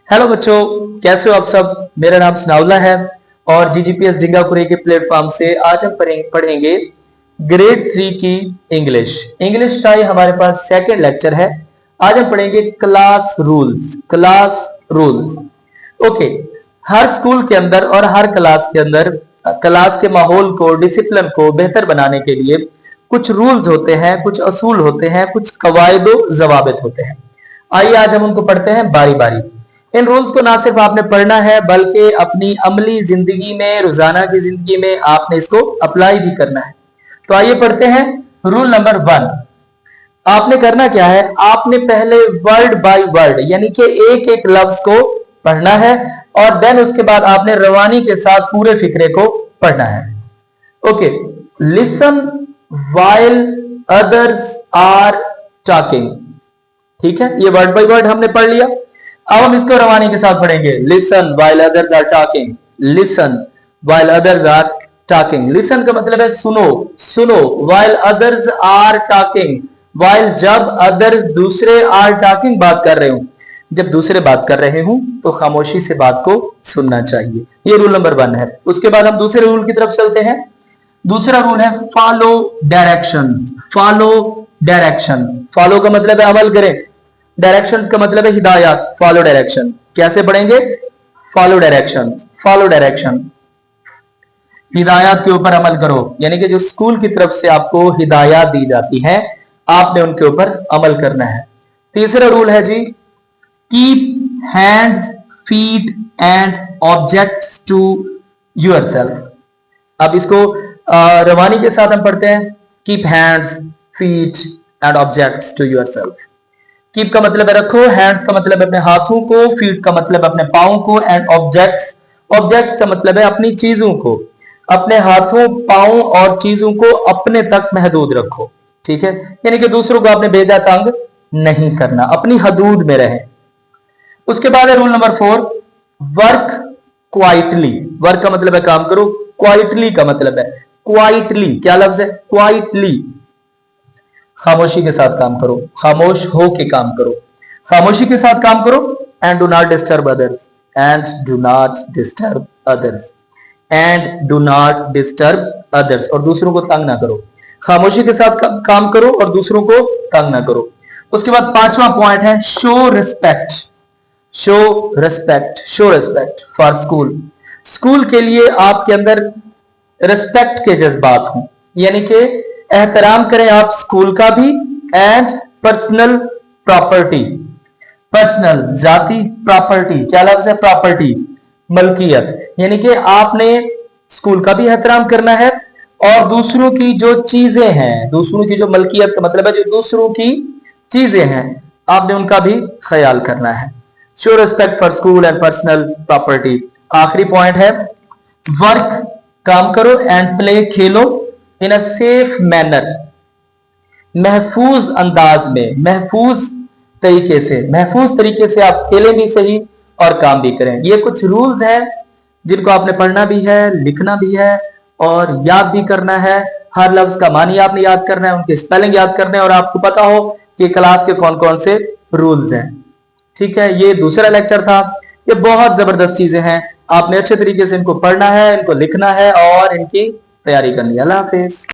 Hello बच्चों, कैसे हो आप सब। मेरा नाम सनाउल्लाह है और जीजीपीएस डिंगापुरी के प्लेटफॉर्म से आज हम पढ़ेंगे ग्रेड 3 की इंग्लिश। इंग्लिश का ये हमारे पास सेकंड लेक्चर है। आज हम पढ़ेंगे class rules. Class rules okay. हर स्कूल के अंदर और हर क्लास के अंदर क्लास के माहौल को, डिसिप्लिन को बेहतर बनाने के लिए कुछ रूल्स होते हैं, कुछ असूल होते हैं, कुछ कवायद जवाबित होते हैं। आइए आज हम उनको पढ़ते हैं बारी बारी। इन रूल्स को ना सिर्फ आपने पढ़ना है बल्कि अपनी अमली जिंदगी में, रोजाना की जिंदगी में आपने इसको अप्लाई भी करना है। तो आइए पढ़ते हैं। रूल नंबर 1, आपने करना क्या है, आपने पहले वर्ड बाय वर्ड यानी कि एक एक लफ्ज को पढ़ना है और देन उसके बाद आपने रवानी के साथ पूरे फिक्रे को पढ़ना है। Okay, listen while others are talking. ठीक है, ये वर्ड बाय वर्ड हमने पढ़ लिया। अब हम इसको रवानी के साथ पढ़ेंगे। Listen while others are talking. Listen while others are talking. Listen का मतलब है सुनो, सुनो। While others are talking, while जब अदर्स दूसरे आर टॉकिंग बात कर रहे हो, जब दूसरे बात कर रहे हूं तो खामोशी से बात को सुनना चाहिए। ये रूल नंबर 1 है। उसके बाद हम दूसरे रूल की तरफ चलते हैं। दूसरा रूल है follow direction. Follow direction, follow का मतलब है अमल करें, डायरेक्शन का मतलब है हिदायत। फॉलो डायरेक्शन कैसे पढ़ेंगे, फॉलो डायरेक्शन। फॉलो डायरेक्शन, हिदायत के ऊपर अमल करो, यानी कि जो स्कूल की तरफ से आपको हिदायत दी जाती है आपने उनके ऊपर अमल करना है। तीसरा रूल है जी, keep hands, feet and objects to yourself. अब इसको रवानी के साथ हम पढ़ते हैं। Keep hands, feet and objects to yourself. Keep का मतलब है रखो, हैंड्स का मतलब है अपने हाथों को, फीट का मतलब अपने पांव को, एंड ऑब्जेक्ट्स, ऑब्जेक्ट्स का मतलब है अपनी चीजों को, अपने हाथों, पांव और चीजों को अपने तक महदूद रखो। ठीक है, यानी कि दूसरों को आपने बेजा तंग नहीं करना, अपनी हदूद में रहे। उसके बाद है rule number 4, work quietly. Work का मतलब है काम करो, क्वाइटली का मतलब है क्वाइटली, क्या लफ्ज है, क्वाइटली, खामोशी के साथ काम करो, खामोश हो के काम करो, खामोशी के साथ काम करो। And do not disturb others, and do not disturb others, and do not disturb others, और दूसरों को तंग ना करो। खामोशी के साथ काम करो और दूसरों को तंग ना करो। उसके बाद 5वां पॉइंट है show respect. Show respect, show respect for school. School के लिए आपके अंदर रिस्पेक्ट के जज्बात हों, यानी कि एहतराम करें आप स्कूल का भी, एंड पर्सनल प्रॉपर्टी, पर्सनल जाति, प्रॉपर्टी क्या लफ्ज है, प्रॉपर्टी मलकियत, यानी कि आपने स्कूल का भी एहतराम करना है और दूसरों की जो चीजें हैं, दूसरों की जो मलकियत का मतलब है जो दूसरों की चीजें हैं, आपने उनका भी ख्याल करना है। Show respect for school and personal property. आखिरी पॉइंट है वर्क, काम करो, and play, Khelo, in a safe manner, महफूज अंदाज में, महफूज तरीके से, महफूज तरीके से आप खेलें भी सही और काम भी करें। ये कुछ रूल्स हैं जिनको आपने पढ़ना भी है, लिखना भी है और याद भी करना है। हर लफ्ज का मानी आपने याद करना है, उनके स्पेलिंग याद करने हैं और आपको पता हो कि क्लास के कौन कौन से रूल्स हैं। ठीक है, ये दूसरा लेक्चर था। ये बहुत जबरदस्त चीजें हैं, आपने अच्छे तरीके से इनको पढ़ना है, इनको लिखना है और इनकी तैयारी करनी है। अल्लाह हाफिज।